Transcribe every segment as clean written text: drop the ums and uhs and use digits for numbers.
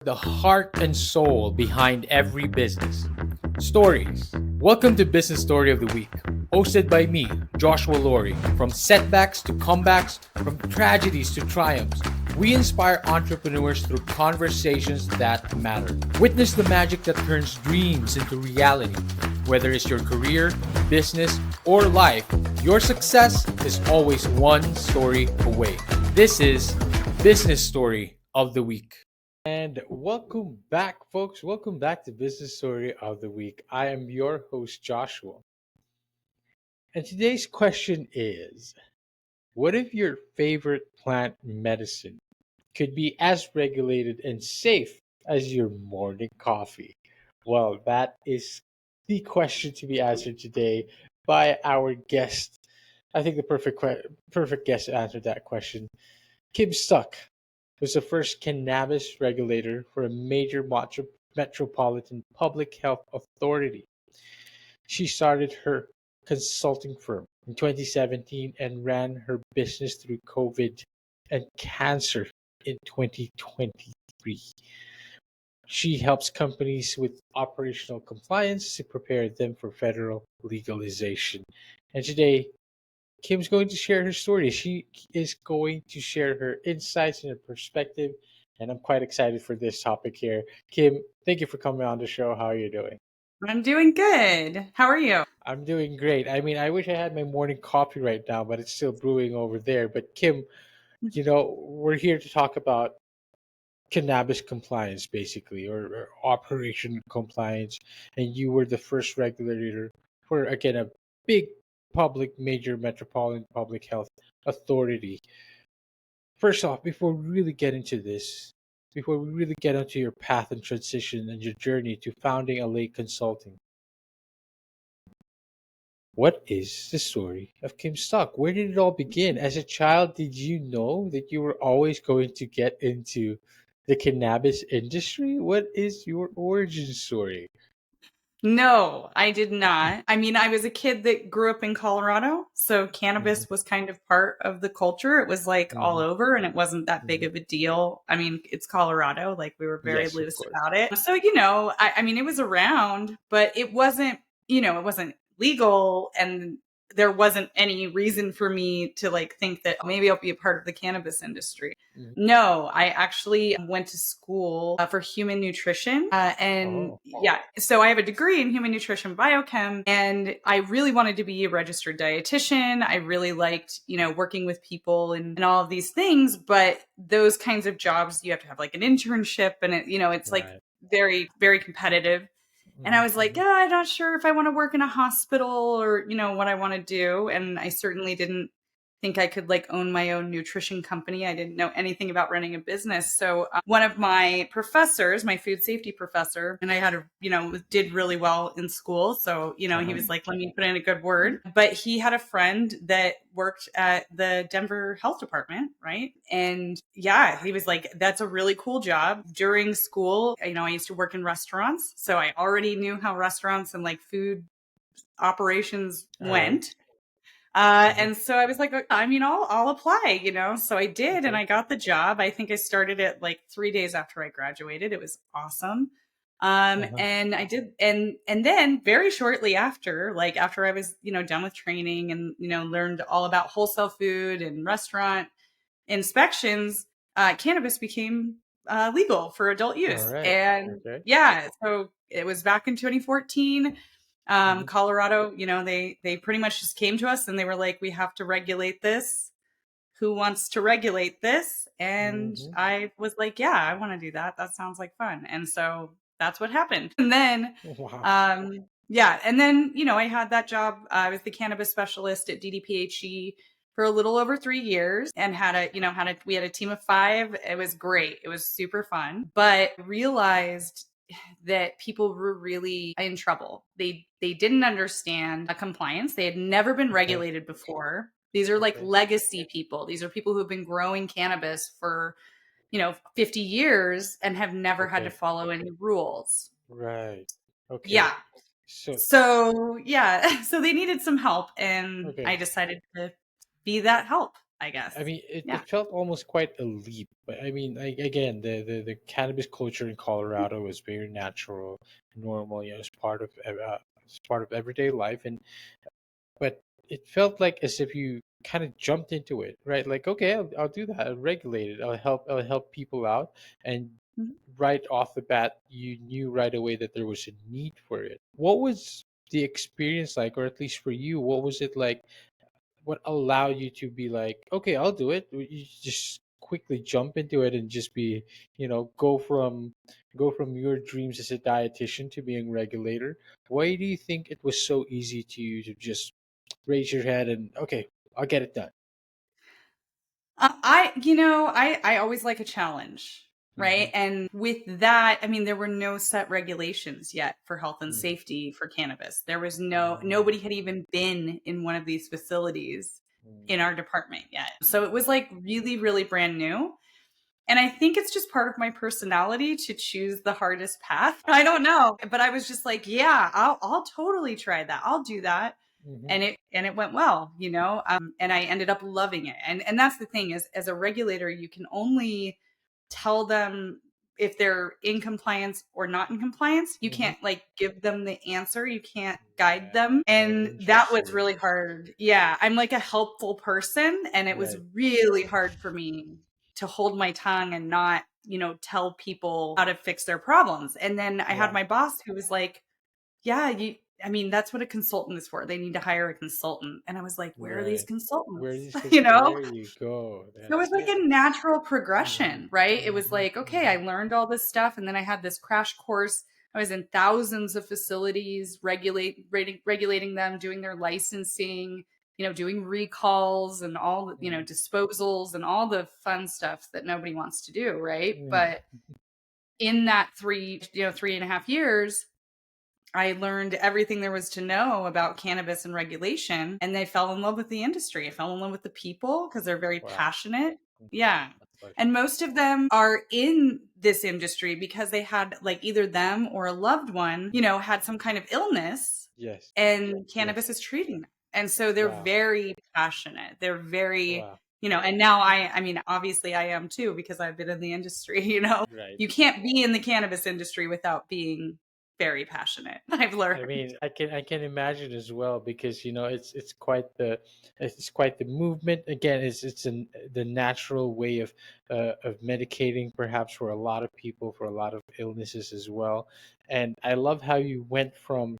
the heart and soul behind every business. Stories. Welcome to Business Story of the Week, hosted by me, Joshua Laurie. From setbacks to comebacks, from tragedies to triumphs, we inspire entrepreneurs through conversations that matter. Witness the magic that turns dreams into reality. Whether it's your career, business, or life, your success is always one story away. This is Business Story of the Week. And welcome back, folks. Welcome back to Business Story of the Week. I am your host, Joshua. And today's question is, what if your favorite plant medicine could be as regulated and safe as your morning coffee? Well, that is the question to be answered today by our guest. I think the perfect guest to answer that question, Kim Stuck, was the first cannabis regulator for a major metropolitan public health authority. She started her consulting firm in 2017 and ran her business through COVID and cancer in 2023. She helps companies with operational compliance to prepare them for federal legalization. And today, Kim's going to share her story. She is going to share her insights and her perspective, and I'm quite excited for this topic here. Kim, thank you for coming on the show. How are you doing? I'm doing good. How are you? I'm doing great. I mean, I wish I had my morning coffee right now, but it's still brewing over there. But Kim, we're here to talk about cannabis compliance, basically, or operation compliance, and you were the first regulator for, again, a big major metropolitan public health authority. First off, before we really get into this, before we really get into your path and transition and your journey to founding LA Consulting, what is the story of Kim Stock? Where did it all begin? As a child, did you know that you were always going to get into the cannabis industry? What is your origin story? No, I did not. I mean, I was a kid that grew up in Colorado, so Mm-hmm. cannabis was kind of part of the culture. It was like all Mm-hmm. over and it wasn't that big Mm-hmm. of a deal. I mean, it's Colorado, like we were very Yes, of loose course. about it. So, I mean, it was around, but it wasn't, it wasn't legal and there wasn't any reason for me to like think that maybe I'll be a part of the cannabis industry. Mhm. No, I actually went to school for human nutrition. And Oh. yeah, so I have a degree in human nutrition biochem, and I really wanted to be a registered dietitian. I really liked, working with people and all of these things. But those kinds of jobs, you have to have like an internship, and it's like Right. very, very competitive. And I was like, Mm-hmm. I'm not sure if I want to work in a hospital or, what I want to do. And I certainly didn't think I could like own my own nutrition company. I didn't know anything about running a business. So one of my professors, my food safety professor, and I had did really well in school. So, he was like, let me put in a good word. But he had a friend that worked at the Denver Health Department, right? And yeah, he was like, that's a really cool job. During school, I used to work in restaurants. So I already knew how restaurants and like food operations All right. went. Uh-huh. And so I was like, I mean, I'll apply, So I did, and Okay. I got the job. I think I started it like 3 days after I graduated. It was awesome. Uh-huh. And I did, and then very shortly after, like after I was, done with training and, learned all about wholesale food and restaurant inspections, cannabis became legal for adult All use. right. And Okay. yeah, so it was back in 2014. Mm-hmm. Colorado, they pretty much just came to us and they were like, we have to regulate this. Who wants to regulate this? And Mm-hmm. I was like, yeah, I want to do that. That sounds like fun. And so that's what happened. And then, Wow. yeah, and then, I had that job. I was the cannabis specialist at DDPHE for a little over 3 years and we had a team of 5. It was great. It was super fun, but realized that people were really in trouble. They didn't understand compliance. They had never been Okay. regulated before. These are like Okay. legacy people. These are people who've been growing cannabis for, 50 years and have never had to Okay. follow any rules. Right. Okay. Yeah. So, So, yeah, so they needed some help and okay. I decided to be that help. I I guess. mean, it, Yeah. it felt almost quite a leap. But I mean, like again, the cannabis culture in Colorado was very natural, normal. You know, it's part of everyday life, and but it felt like as if you kind of jumped into it, right? Like, okay, I'll do that. I'll regulate it. I'll help people out, and Mhm. right off the bat, you knew right away that there was a need for it. What was the experience like, or at least for you, what was it like? What allowed you to be like, okay, I'll do it? You just quickly jump into it and just be, go from your dreams as a dietitian to being regulator. Why do you think it was so easy to you to just raise your head and okay, I'll get it done? I always like a challenge, Mm-hmm. right? And with that, I mean, there were no set regulations yet for health and Mm-hmm. safety for cannabis. There was Mm-hmm. nobody had even been in one of these facilities in our department yet. So it was like really, really brand new. And I think it's just part of my personality to choose the hardest path. I don't know, but I was just like, yeah, I'll totally try that. I'll do that. Mm-hmm. And it went well, and I ended up loving it. And that's the thing is, as a regulator, you can only tell them if they're in compliance or not in compliance. You Mm-hmm. can't like give them the answer. You can't guide Right. them. Oh, And that was interesting. really hard. Yeah. I'm like a helpful person. And it was Right. really hard for me to hold my tongue and not, tell people how to fix their problems. And then I had Yeah. my boss who was like, yeah, I mean, that's what a consultant is for. They need to hire a consultant. And I was like, where are these Right. Where consultants? is this? you know? There you go. So it was That's like it. a natural Mm-hmm. progression, right? It was Mm-hmm. like, okay, I Mm-hmm. learned all this stuff. And then I had this crash course. I was in thousands of facilities, regulating them, doing their licensing, doing recalls and all the, disposals and all the fun stuff that nobody wants to do, right? Mm-hmm. But in that 3.5 years, I learned everything there was to know about cannabis and regulation, and they fell in love with the industry. I fell in love with the people because they're very Wow. passionate. Mhm. Yeah. That's like, And most of them are in this industry because they had like either them or a loved one, had some kind of illness yes, and yes. cannabis is treating them. And so they're Wow, very passionate. They're very, wow. and now I mean, obviously I am too because I've been in the industry, Right. You can't be in the cannabis industry without being very passionate. I've I learned. mean, I can imagine as well because it's quite the movement. Again, the natural way of medicating perhaps for a lot of people for a lot of illnesses as well. And I love how you went from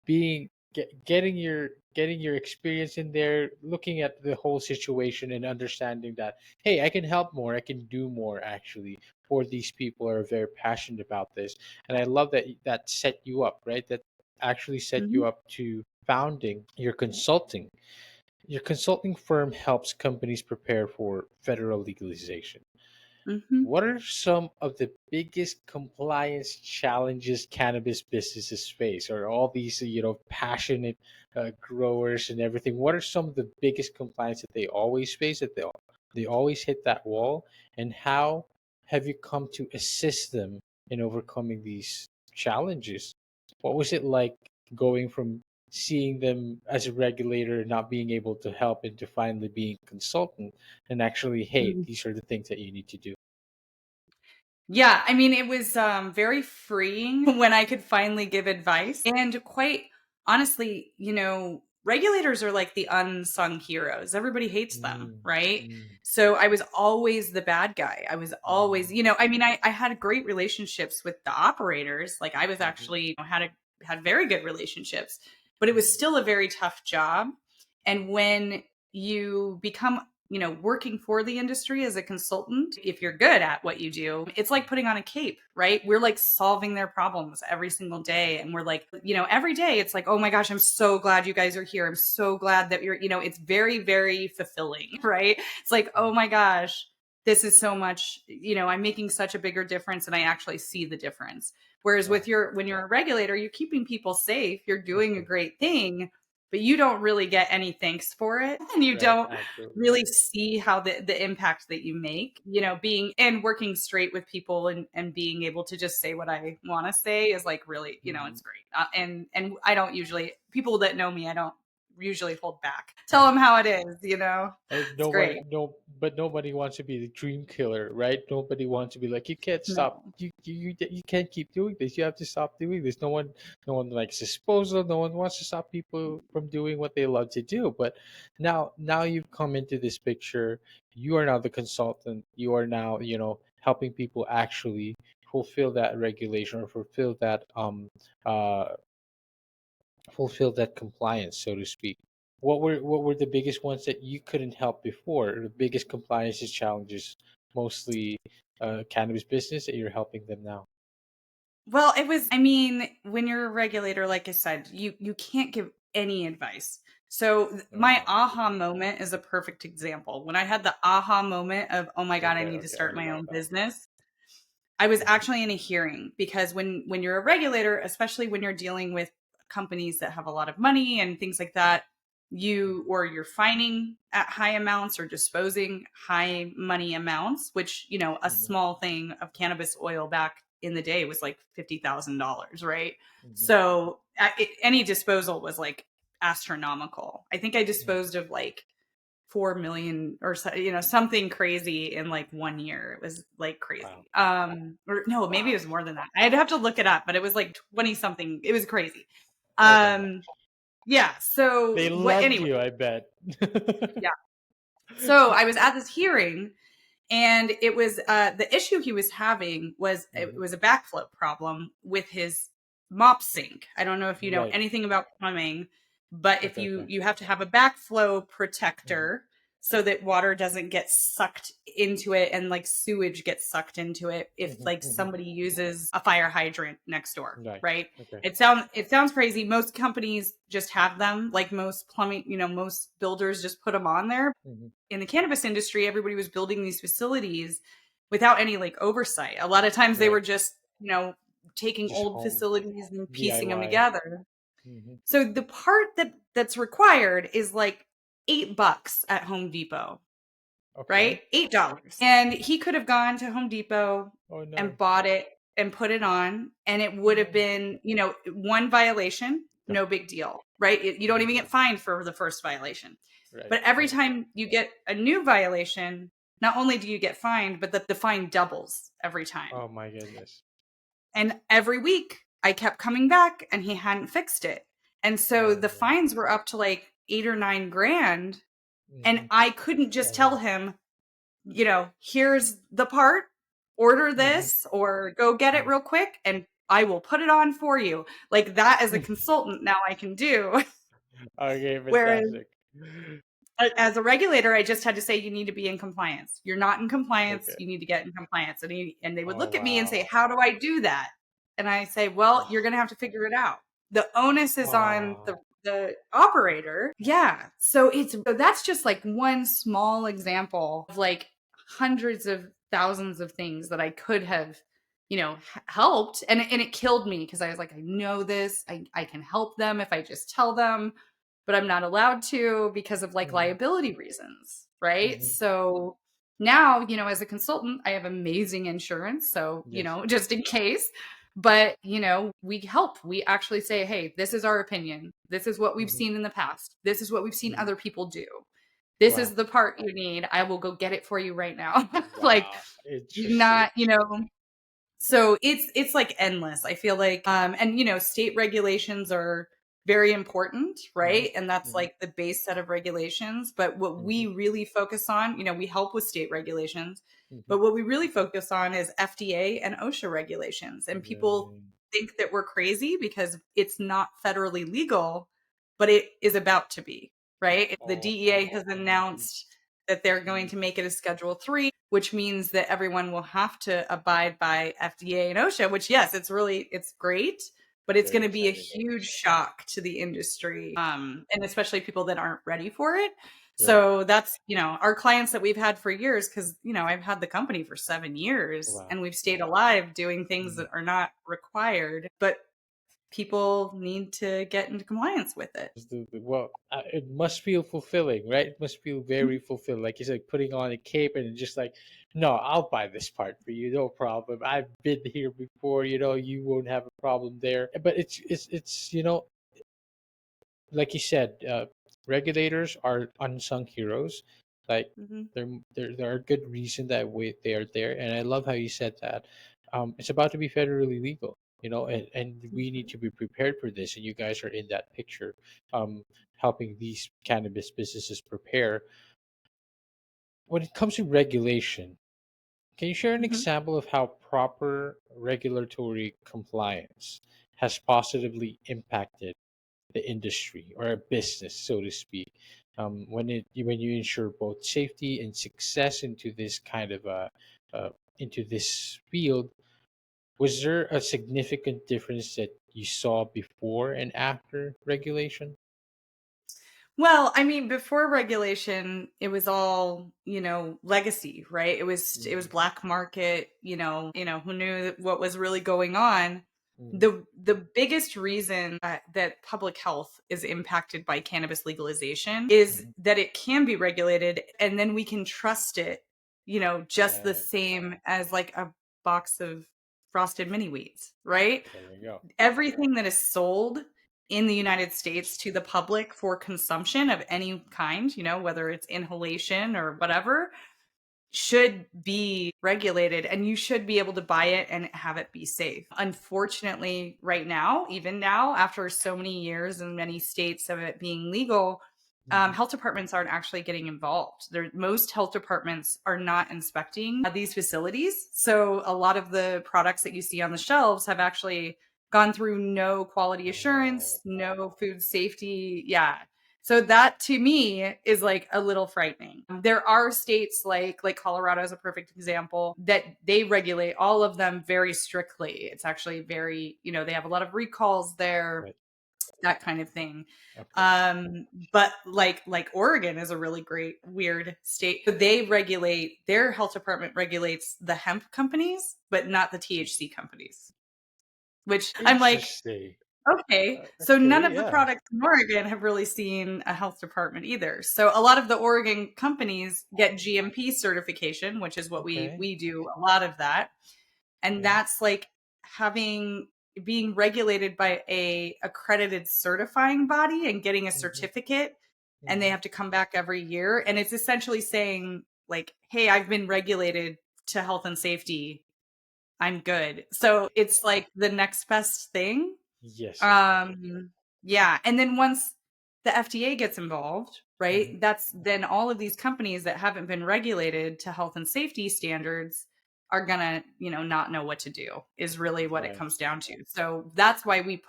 getting your experience in there, looking at the whole situation and understanding that hey, I can help more, I can do more actually for these people who are very passionate about this. And I love that that set you up, right? That actually set you Mhm, up to founding your consulting firm helps companies prepare for federal legalization. mhm. What are some of the biggest compliance challenges cannabis businesses face? Or all these, passionate growers and everything? What are some of the biggest compliance that they always face? That they always hit that wall, and how have you come to assist them in overcoming these challenges? What was it like going from seeing them as a regulator, not being able to help, into finally being a consultant and actually, hey, Mhm. these are the things that you need to do? Yeah, I mean, it was very freeing when I could finally give advice. And quite honestly, regulators are like the unsung heroes. Everybody hates them, Mm, right? mm, So I was always the bad guy. I was always, mm, I mean, I had great relationships with the operators. Like I was mhm, actually, had very good relationships, but it was mhm, still a very tough job. And when you become working for the industry as a consultant, if you're good at what you do, it's like putting on a cape, right? We're like solving their problems every single day. And we're like, every day it's like, oh my gosh, I'm so glad you guys are here. I'm so glad that it's very, very fulfilling, right? It's like, oh mhm. my gosh, this is so much, I'm making such a bigger difference and I actually see the difference. Whereas Wow. when you're a regulator, you're keeping people safe, you're doing a Okay. great thing, but you don't really get any thanks for it. And you Right. don't Absolutely. really see how the impact that you make, being and working straight with people and being able to just say what I want to say is like really, Mhm. it's great. And I don't usually, people that know me, I don't usually hold back. Tell them how it is, you know? It's Nobody, great. no, but nobody wants to be the dream killer, right? Nobody wants to be like, you can't stop, No. you can't keep doing this. You have to stop doing this. No one likes disposal. No one wants to stop people from doing what they love to do. But now you've come into this picture. You are now the consultant. You are now, helping people actually fulfill that regulation or uh fulfill that compliance, so to speak. What were the biggest ones that you couldn't help before? Or the biggest compliance challenges, mostly cannabis business that you're helping them now. Well, it was, I mean, when you're a regulator, like I said, you can't give any advice. So my Oh, aha moment is a perfect example. When I had the aha moment of, oh my God, I okay, need to okay, I start my own remember business. I was that. actually in a hearing because when you're a regulator, especially when you're dealing with companies that have a lot of money and things like that, you're fining at high amounts or disposing high money amounts, which, a Mm-hmm, small thing of cannabis oil back in the day was like $50,000, right? mm-hmm, So any disposal was like astronomical. I think I mm. disposed of like 4 million or so, something crazy in like 1 year. It was like Wow, crazy. Or no, maybe it was more than that. I'd have to look it up, but it was like 20 something. It was crazy. oh my Um, gosh, yeah. So they what, loved anyway, you, I bet. yeah. So I was at this hearing and it was the issue he was having was it Mhm. was a backflow problem with his mop sink. I don't know if you know Right. anything about plumbing, but if Okay. Okay. you have to have a backflow Mhm, protector so that water doesn't get sucked into it and like sewage gets sucked into it if mhm, like mhm. somebody uses a fire hydrant next door, Right. right? Okay. It sounds crazy. Most companies just have them, like most plumbing, most builders just put them on there. Mhm. In the cannabis industry, everybody was building these facilities without any like oversight. A lot of times they were Right. just, taking Just old home facilities and piecing them DIY. together. Mhm. So the part that's required is like $8 at Home Depot, Okay. right? $8. And he could have gone to Home Depot Oh and no. bought it and put it on, and it Oh would have no. been, one violation, Yeah. no big deal, right? You don't Mhm. even get fined for the first violation. Right. But every Right. time you get a new violation, not only do you get fined, but the fine doubles every time. Oh my goodness. And every week I kept coming back and he hadn't fixed it. And so Oh the no. fines were up to like 8 or 9 grand. And Mhm. I couldn't just Oh no. tell him, here's the part, order Mhm. this or go get it Mhm. real quick and I will put it on for you. Like that as a consultant now I can do. Okay, Whereas fantastic. as a regulator, I just had to say you need to be in compliance. You're not in compliance. Okay. You need to get in compliance. And they would Oh look at me and say, wow. "How do I do that?" And I say, "Well, you're Oh. going to have to figure it out. The onus is on Oh. the operator." Yeah. So that's just like one small example of like hundreds of thousands of things that I could have helped, and it killed me because I was like, I know this. I can help them if I just tell them, but I'm not allowed to because of like Mhm. liability reasons, right? Mhm. So now, as a consultant, I have amazing insurance. So, Yes. just in case, but, we help. We actually say, hey, this is our opinion. This is what we've Mhm. seen in the past. This is what we've seen Mhm. other people do. This is Wow. the part you need. I will go get it for you right now. Like, Wow. Interesting. not, so it's like endless. I feel like and state regulations are very important, Mhm. right? And that's Mhm. like the base set of regulations, but what we Mhm. really focus on, we help with state regulations, Mhm. but what we really focus on is FDA and OSHA regulations. And people Right. think that we're crazy because it's not federally legal, but it is about to be, right? The Oh. DEA has Mhm. announced that they're going Mhm. to make it a Schedule 3, which means that everyone will have to abide by FDA and OSHA, which yes, it's great, but it's Very going to be a exciting. huge shock to the industry. And especially people that aren't ready for it. Right. So that's, our clients that we've had for years, because, I've had the company for 7 years Wow. and we've stayed alive doing things Mhm. that are not required, but people need to get into compliance with it. Well, it must feel fulfilling, right? It must feel very fulfilling. Like you said, putting on a cape and just like, no, I'll buy this part for you, no problem. I've been here before, you won't have a problem there. But it's like you said, Regulators are unsung heroes. Like Mhm. there are good reason that they are there, and I love how you said that. It's about to be federally legal, and we need to be prepared for this. And you guys are in that picture, um, helping these cannabis businesses prepare. When it comes to regulation, can you share an Mhm. example of how proper regulatory compliance has positively impacted the industry or a business, so to speak, when you ensure both safety and success into this kind of uh, into this field? Was there a significant difference that you saw before and after regulation? Well, I mean, before regulation, it was all, legacy, right? It was Mm-hmm. black market, who knew what was really going on. Mm-hmm. The biggest reason that public health is impacted by cannabis legalization is Mm-hmm. that it can be regulated and then we can trust it, just the Right. same as like a box of frosted mini wheats, right? There you go. Everything that is sold in the United States to the public for consumption of any kind, whether it's inhalation or whatever, should be regulated and you should be able to buy it and have it be safe. Unfortunately, right now, even now, after so many years in many states of it being legal, Mm-hmm. health departments aren't actually getting involved. Most health departments are not inspecting these facilities. So a lot of the products that you see on the shelves have actually gone through no quality Oh, assurance, no food safety. Yeah. So that to me is like a little frightening. There are states like Colorado is a perfect example that they regulate all of them very strictly. It's actually very, they have a lot of recalls there, right. that kind of thing. Okay. But like Oregon is a really great weird state. So they regulate, their health department regulates the hemp companies, but not the THC companies. Which I'm like, Interesting. okay. So none Okay. of the Yeah. products in Oregon have really seen a health department either. So a lot of the Oregon companies get GMP certification, which is what we Okay. we do a lot of that. And Okay. that's like having being regulated by a accredited certifying body and getting a Mm-hmm. certificate, and they Mm-hmm. have to come back every year, and it's essentially saying like, hey, I've been regulated to health and safety, I'm good. So it's like the next best thing. Yes, of course. Yeah, and then once the FDA gets involved, Mm-hmm. right? That's then all of these companies that haven't been regulated to health and safety standards are gonna, not know what to do, is really what it Right. comes down to. So that's why we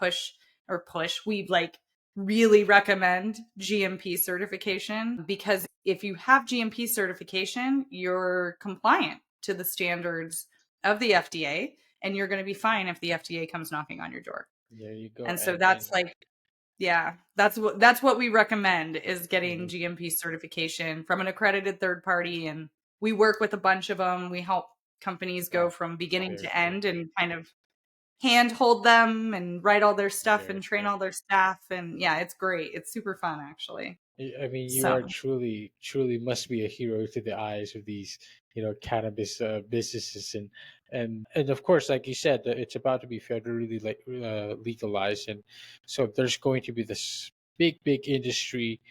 we like really recommend GMP certification, because if you have GMP certification, you're compliant to the standards of the FDA and you're going to be fine if the FDA comes knocking on your door. There you go. And so And that's like, yeah, that's what we recommend is getting mhm. GMP certification from an accredited third party. And we work with a bunch of them. We help companies go Oh, from beginning very to cool. end and kind of handhold them and write all their stuff Very and train cool. all their staff. And yeah, it's great. It's super fun actually. I mean, you So are truly, truly must be a hero to the eyes of these, cannabis businesses, and of course, like you said, it's about to be federally legalized, and so there's going to be this big, big industry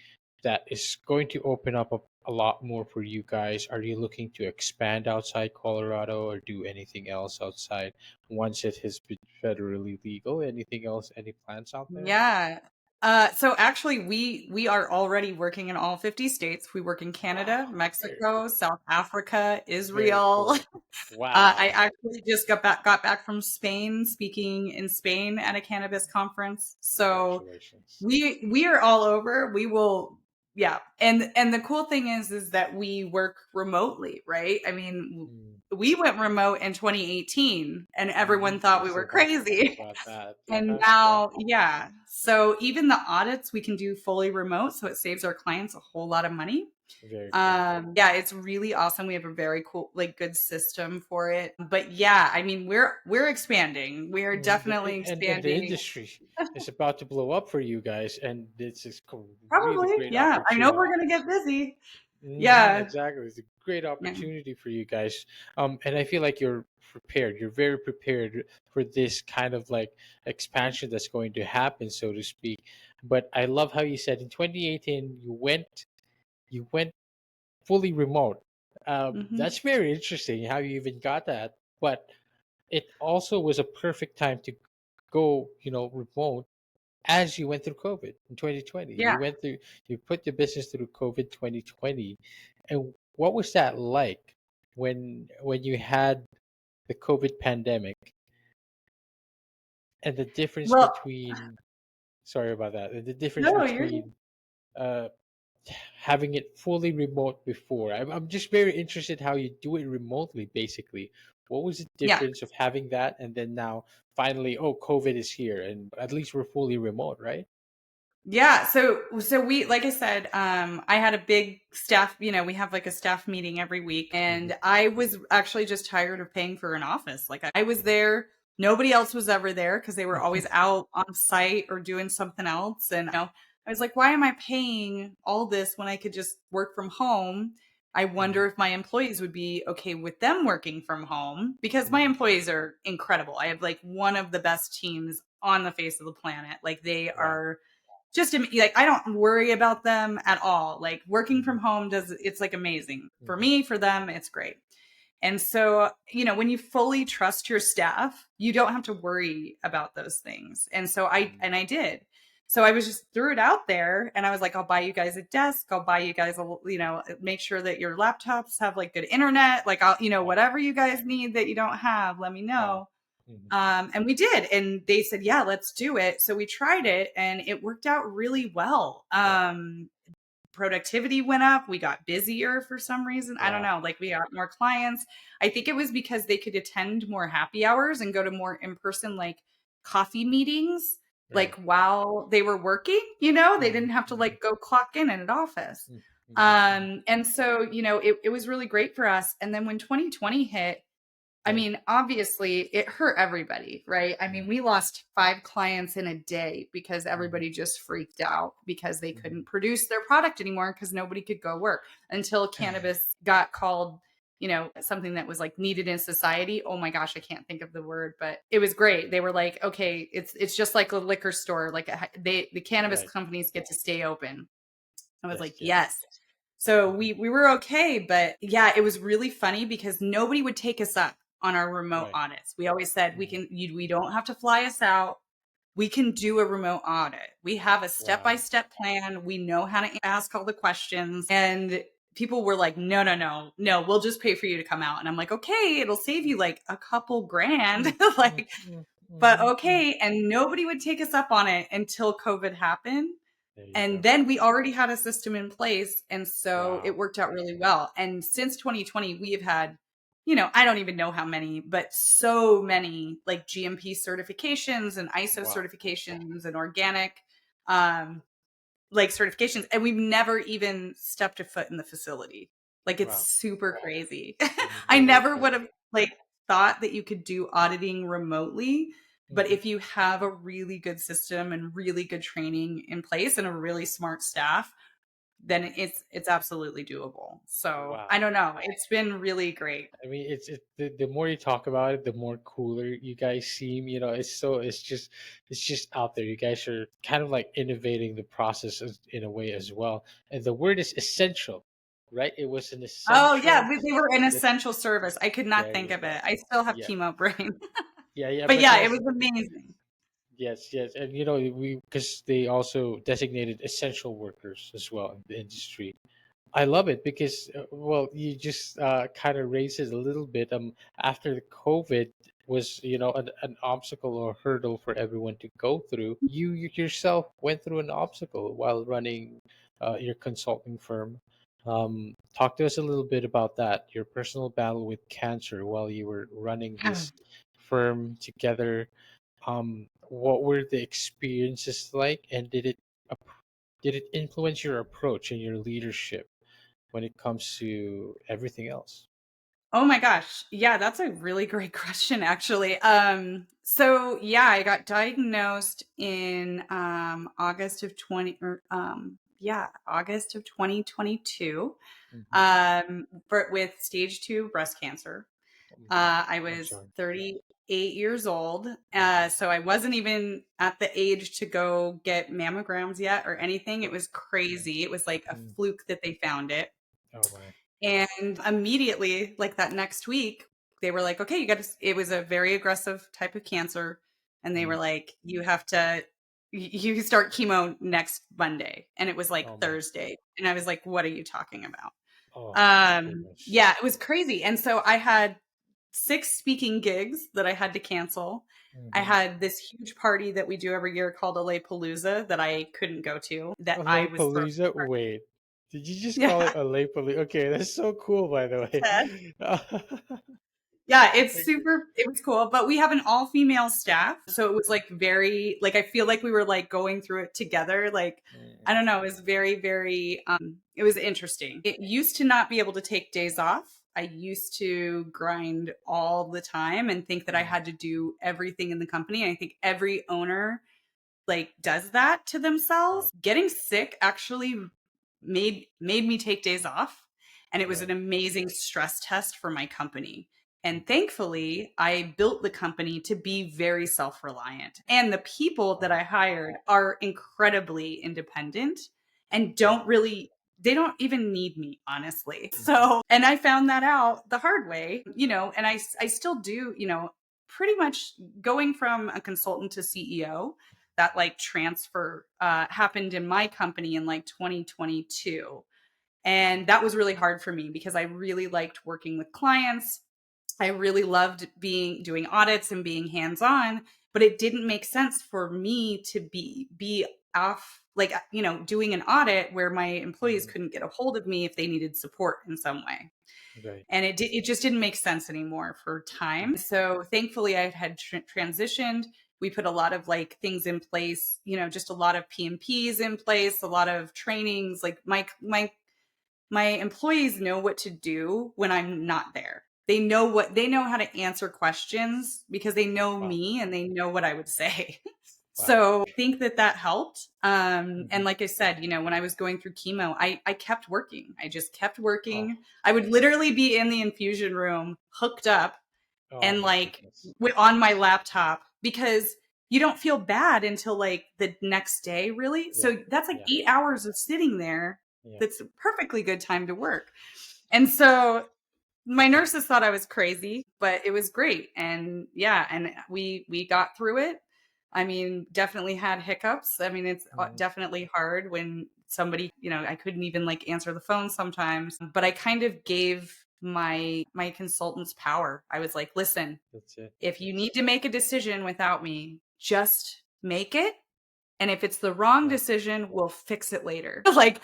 that is going to open up a lot more for you guys. Are you looking to expand outside Colorado or do anything else outside once it has been federally legal? Anything else? Any plans out there? yeah. So actually we are already working in all 50 states. We work in Canada, Wow, very Mexico, cool. South Africa, Very Israel. cool. I Wow. actually just got back from Spain, speaking in Spain at a cannabis conference. So Congratulations. we are all over. We will, yeah. And the cool thing is that we work remotely, right? I mean, Mm, we went remote in 2018 and everyone thought we so were that's crazy. about that. And Yeah. now, yeah. So even the audits we can do fully remote, so it saves our clients a whole lot of money. Very cool. Yeah, it's really awesome. We have a very cool, like, good system for it. But yeah, I mean, we're expanding. We are definitely And the expanding. industry is about to blow up for you guys, and this is really Probably, great yeah. I know we're opportunity. gonna get busy. Yeah. exactly. It's a great Yeah. opportunity for you guys. And I feel like you're prepared. You're very prepared for this kind of like expansion that's going to happen, so to speak. But I love how you said in 2018 you went fully remote. Hmm. That's very interesting how you even got that. But it also was a perfect time to go, remote as you went through COVID in 2020. Yeah. You put the business through COVID 2020. And what was that like when you had the COVID pandemic and the difference Well, between, sorry about that, the difference no, you're between uh, having it fully remote before. I'm just very interested how you do it remotely, basically. What was the yeah. difference of having that and then now finally, oh, COVID is here and at least we're fully remote, right? Yeah, so we like I said, I had a big staff, we have like a staff meeting every week Hmm. and I was actually just tired of paying for an office. Like I was there, nobody else was ever there because they were always out on site or doing something else and I was like, why am I paying all this when I could just work from home? I wonder Hmm. if my employees would be okay with them working from home because my Hmm. employees are incredible. I have like one of the best teams on the face of the planet. Like they Wow. are just like I don't worry about them at all. Like working Hmm. from home it's like amazing. For Hmm. me, for them, it's great. And so, when you fully trust your staff, you don't have to worry about those things. And so I did. So I was just threw it out there and I was like, I'll buy you guys a desk. I'll buy you guys make sure that your laptops have like good internet. Like Wow. whatever you guys need that you don't have, let me Wow. know. Hmm. And we did, and they said, "Yeah, let's do it." So we tried it, and it worked out really well. Wow. Productivity went up. We got busier for some reason. I don't Wow. know. Like we got more clients. I think it was because they could attend more happy hours and go to more in person, like coffee meetings, like Right. while they were working. They Hmm. didn't have to Hmm. like go clock in at an office. Hmm. And so it was really great for us. And then when 2020 hit, I Right. mean, obviously, it hurt everybody, right? I mean, we lost 5 clients in a day because Hmm. everybody just freaked out because they Hmm. couldn't produce their product anymore because nobody could go work until cannabis got called, something that was like needed in society. Oh my gosh, I can't think of the word, but it was great. They were like, okay, it's just like a liquor store. Like the cannabis Right. companies get to stay open. I was Yes. like, Yes. yes. So Hmm. we were okay, but yeah, it was really funny because nobody would take us up on our remote Right. audits. We always said Hmm. we don't have to fly us out. We can do a remote audit. We have a Wow. step-by-step plan. We know how to ask all the questions. And people were like, no, no, no, no, we'll just pay for you to come out. And I'm like, okay, it'll save you like a couple grand. Mm, mm, Like, mm, but mhm, mm. okay. And nobody would take us up on it until COVID happened. There you And go. then we already had a system in place. And so it Wow. worked out really well. And since 2020, we have had, I don't even know how many, but so many like GMP certifications and ISO Wow. certifications and organic um, like certifications. And we've never even stepped a foot in the facility. Like it's Wow. super crazy. I That is never would have like thought that you could do auditing remotely. But mhm. if you have a really good system and really good training in place and a really smart staff, then it's absolutely doable. So I Wow. don't know. It's been really great. I mean, the more you talk about it, the more cooler you guys seem. It's just out there. You guys are kind of like innovating the process in a way as well. And the word is essential, right? It was an Oh yeah, essential. we were an That essential service. I could not there think you of go. it. I still have Yeah. chemo brain. Yeah. Yeah. But But yeah, it yes. was amazing. Yes, yes, and we because they also designated essential workers as well in the industry. I love it because well, you just kind of raised it a little bit. After the COVID was an obstacle or hurdle for everyone to go through. You yourself went through an obstacle while running your consulting firm. Talk to us a little bit about that. Your personal battle with cancer while you were running this firm together. What were the experiences like, and ap- did it influence your approach and your leadership when it comes to everything else? Oh my gosh. Yeah, that's a really great question actually. So yeah, I got diagnosed in August of 20 or August of 2022, Mm-hmm. with stage 2 breast cancer. Oh my God. I I'm was sorry. 38 years old. Mm-hmm. So I wasn't even at the age to go get mammograms yet or anything. It was crazy. It was like a Mm. fluke that they found it. Oh my. And immediately, like that next week, they were like, okay, you got to, it was a very aggressive type of cancer. And they were Mm. like, you have to, you start chemo next Monday. And it was like Oh my. Thursday. And I was like, what are you talking about? Oh goodness. Yeah, it was crazy. And so I had 6 speaking gigs that I had to cancel. I Mm-hmm. had this huge party that we do every year called LA Palooza that I couldn't go to, that I was throwing. Palooza? Wait. Did you just call Yeah. it a Palooza? Okay, that's so cool by the way. Yeah, it's Okay. super, it was cool, but we have an all female staff. So it was like very, like, I feel like we were like going through it together. Like, Mm. I don't know, it was very, very, it was interesting. It used to not be able to take days off. I used to grind all the time and think that I Mm. had to do everything in the company. I think every owner like does that to Right. themselves. Getting sick actually made me take days off, and it was an Right. amazing stress test for my company. Mm. And thankfully, I built the company to be very self-reliant. And the people that Wow. I hired are incredibly independent and Right. don't really, they don't even need me, honestly. Mm-hmm. So, and I found that out the hard way, and I still do, pretty much going from a consultant to CEO. That like transfer happened in my company in like 2022. And that was really hard for me because I really liked working with clients. I really loved doing audits and being hands-on, but it didn't make sense for me to be off, like, doing an audit where my employees Mm-hmm. couldn't get a hold of me if they needed support in some way. Right. And it just didn't make sense anymore for time. So thankfully I had transitioned. We put a lot of like things in place, just a lot of PMPs in place, a lot of trainings. Like my employees know what to do when I'm not there. They know how to answer questions because they know Wow. me and they know what I would say. Wow. So I think that helped. Mm-hmm. And like I said, when I was going through chemo, I kept working. I just kept Oh. working. I would literally be in the infusion room hooked up Oh and my like goodness. on my laptop because you don't feel bad until like the next day, really. Yeah. So that's like Yeah. 8 hours of sitting there. Yeah. That's a perfectly good time to work. And so my nurses thought I was crazy, but it was great. And yeah, and we got through it. I mean, definitely had hiccups. I mean, it's Mm. definitely hard when somebody, I couldn't even like answer the phone sometimes, but I kind of gave my consultants power. I was like, "Listen, That's it. if you need to make a decision without me, just make it, and if it's the wrong Right. decision, we'll fix it later." Like,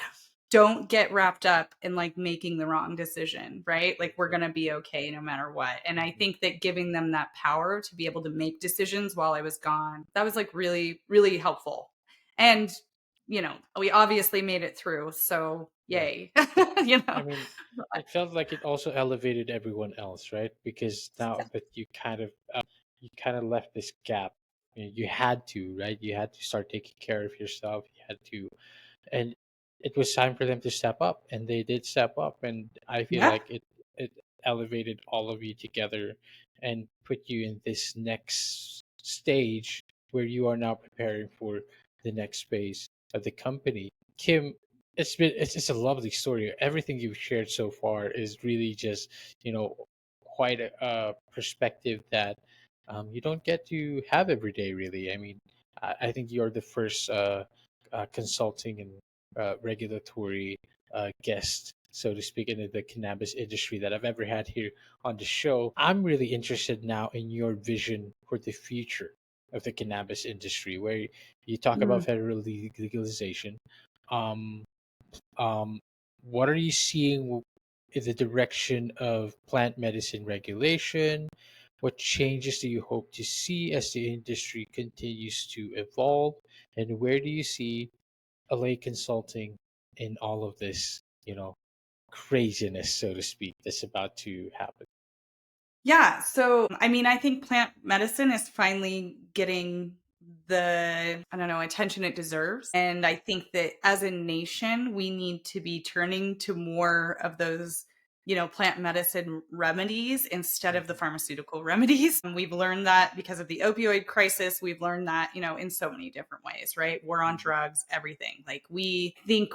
don't get wrapped up in like making the wrong decision, right? Like, That's we're it. going to be okay no matter what. And I Mm-hmm. think that giving them that power to be able to make decisions while I was gone, that was like really, really helpful. And, we obviously made it through. So Right. yay, I mean, it felt like it also elevated everyone else, right? Because now that you kind of left this gap, you had to, right? You had to start taking care of yourself. You had to, and it was time for them to step up, and they did step up. And I feel Yeah. like it elevated all of you together and put you in this next stage where you are now preparing for the next phase of the company. Kim, it's just a lovely story. Everything you've shared so far is really just you know quite a perspective that you don't get to have every day. Really, I mean, I think you're the first consulting and regulatory guest, so to speak, in the cannabis industry that I've ever had here on the show. I'm really interested now in your vision for the future of the cannabis industry, where you talk about Mm. federal legalization. Um, what are you seeing in the direction of plant medicine regulation? What changes do you hope to see as the industry continues to evolve? And where do you see LA Consulting in all of this, craziness, so to speak, that's about to happen? Yeah. So, I mean, I think plant medicine is finally getting the, I don't know, attention it deserves. And I think that as a nation, we need to be turning to more of those, plant medicine remedies instead of the Mhm. pharmaceutical remedies. And we've learned that because of the opioid crisis. We've learned that, in so many different ways, right? War on Mhm. drugs, everything. Like, we think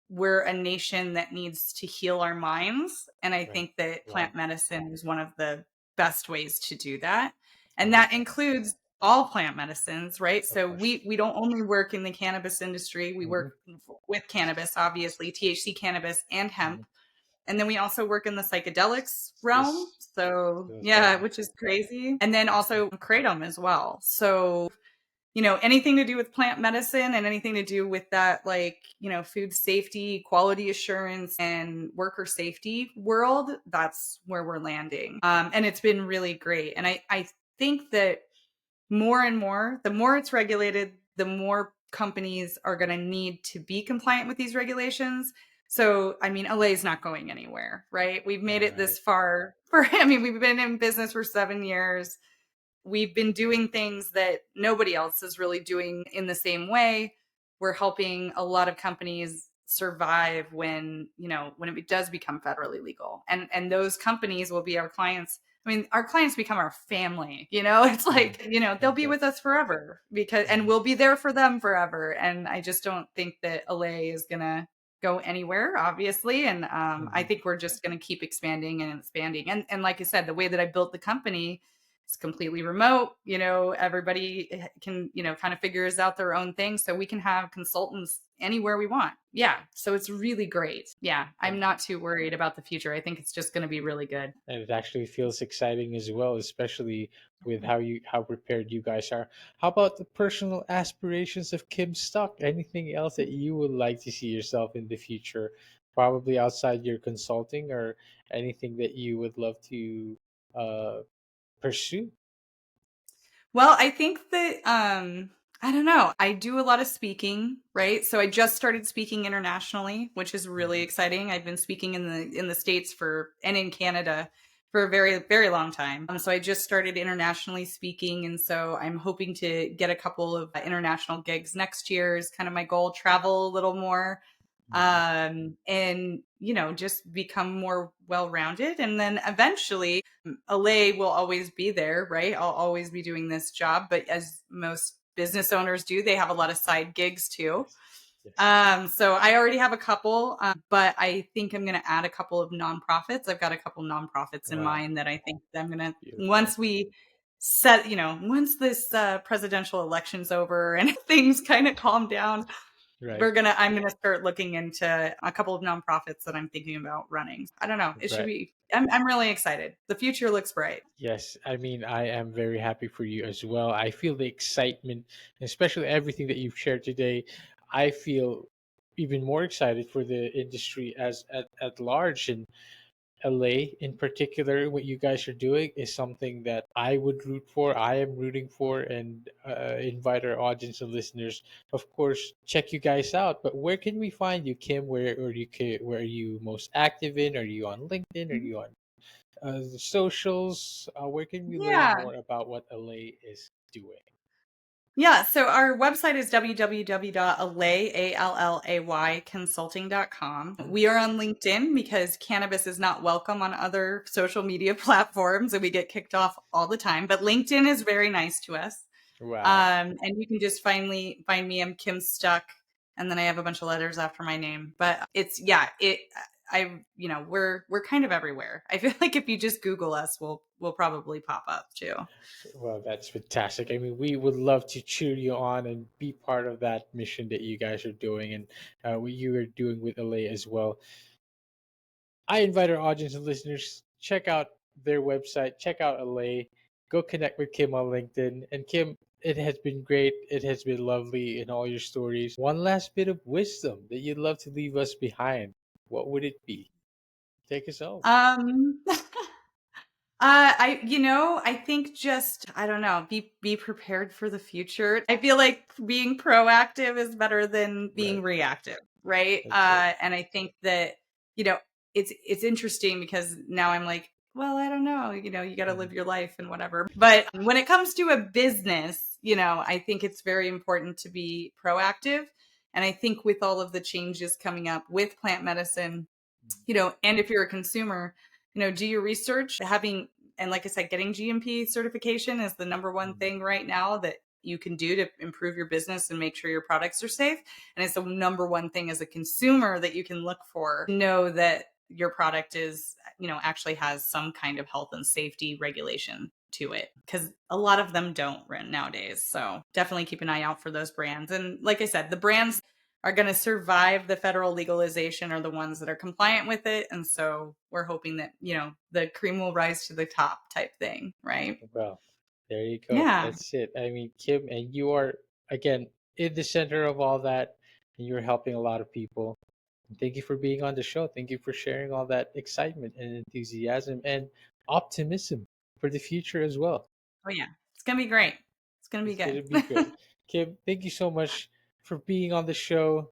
we're a nation that needs to heal our minds. And I Right. think that Wow. plant medicine is one of the best ways to do that. I And love that that. includes all plant medicines, right? Of So course. we don't only work in the cannabis industry, we Hmm. work with cannabis, obviously, THC cannabis and hemp. And then we also work in the psychedelics realm. Yes. So, Those yeah, are. which is crazy. And then also kratom as well. So, anything to do with plant medicine and anything to do with that, like, food safety, quality assurance, and worker safety world, that's where we're landing. And it's been really great. And I think that more and more, the more it's regulated, the more companies are going to need to be compliant with these regulations. So, I mean, LA is not going anywhere, right? We've made it Right. this far I mean, we've been in business for 7 years. We've been doing things that nobody else is really doing in the same way. We're helping a lot of companies survive when it does become federally legal. And those companies will be our clients. I mean, our clients become our family, It's Mhm. like, they'll be Okay. with us forever and Mhm. we'll be there for them forever. And I just don't think that LA is going to go anywhere, obviously. And I Mhm. think we're just going to keep expanding and expanding. And like I said, the way that I built the company, it's completely remote. Everybody can, kind of figures out their own thing. So we can have consultants anywhere we want. Yeah. So it's really great. Yeah. I'm And not too worried about the future. I think it's just going to be really good. and it actually feels exciting as well, especially with how prepared you guys are. How about the personal aspirations of Kim Stock? Anything else that you would like to see yourself in the future, probably outside your consulting, or anything that you would love to uh, pursue? Well, I think that I don't know. I do a lot of speaking, right? So I just started speaking internationally, which is really Mhm. exciting. I've been speaking in the States for and in Canada for a very very long time. So I just started internationally speaking, and so I'm hoping to get a couple of international gigs next year is kind of my goal, travel a little more, Mhm. and just become more well-rounded, and then eventually LA will always be there, right? I'll always be doing this job, but as most business owners do, they have a lot of side gigs too. Yes. Yes. So I already have a couple, but I think I'm going to add a couple of nonprofits. I've got a couple nonprofits in Wow. mind that I think that I'm going to, Beautiful. once we set, once this presidential election's over and things kind of calm down, Right. I'm gonna start looking into a couple of nonprofits that I'm thinking about running. I don't know. It should Right. be. I'm really excited. The future looks bright. Yes, I mean, I am very happy for you as well. I feel the excitement, especially everything that you've shared today. I feel even more excited for the industry at large, and LA in particular. What you guys are doing is something that I would root for. I am rooting for, and invite our audience and listeners, of course, check you guys out. But where can we find you, Kim? Where are you most active in? Are you on LinkedIn? Are you on the socials? Where can we learn Yeah. more about what LA is doing? Yeah, so our website is www.allayconsulting.com. We are on LinkedIn because cannabis is not welcome on other social media platforms and we get kicked off all the time, but LinkedIn is very nice to us. Wow. And you can just find me. I'm Kim Stuck, and then I have a bunch of letters after my name. But it's yeah, it. I we're kind of everywhere. I feel like if you just Google us, we'll probably pop up too. Well, that's fantastic. I mean, we would love to cheer you on and be part of that mission that you guys are doing, and what you are doing with LA as well. I invite our audience and listeners, check out their website, check out LA, go connect with Kim on LinkedIn. And Kim, it has been great. It has been lovely in all your stories. One last bit of wisdom that you'd love to leave us behind. What would it be? Take us home. Um, I think just, I don't know, be prepared for the future. I feel like being proactive is better than being Right. reactive, right? That's it. And I think that, you know, it's interesting because now I'm like, well, I don't know, you got to live Mhm. your life and whatever. But when it comes to a business, I think it's very important to be proactive. And I think with all of the changes coming up with plant medicine, and if you're a consumer, do your research. And like I said, getting GMP certification is the number one thing right now that you can do to improve your business and make sure your products are safe. And it's the number one thing as a consumer that you can look for, know that your product is, actually has some kind of health and safety regulation to it, because a lot of them don't nowadays. So definitely keep an eye out for those brands. And like I said, the brands are going to survive the federal legalization are the ones that are compliant with it. And so we're hoping that, the cream will rise to the top type thing, right? Well, there you go. Yeah. That's it. I mean, Kim, and you are, again, in the center of all that, and you're helping a lot of people. And thank you for being on the show. Thank you for sharing all that excitement and enthusiasm and optimism for the future as well. Oh, yeah. It's going to be great. It's going to be It's going good. to be great. Kim, thank you so much for being on the show.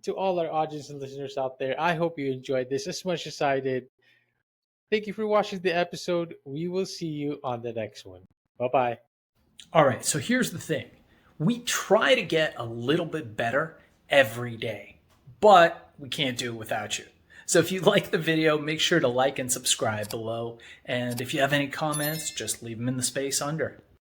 To all our audience and listeners out there, I hope you enjoyed this as much as I did. Thank you for watching the episode. We will see you on the next one. Bye bye. All right, so here's the thing. We try to get a little bit better every day, but we can't do it without you. So if you like the video, make sure to like and subscribe below. And if you have any comments, just leave them in the space under.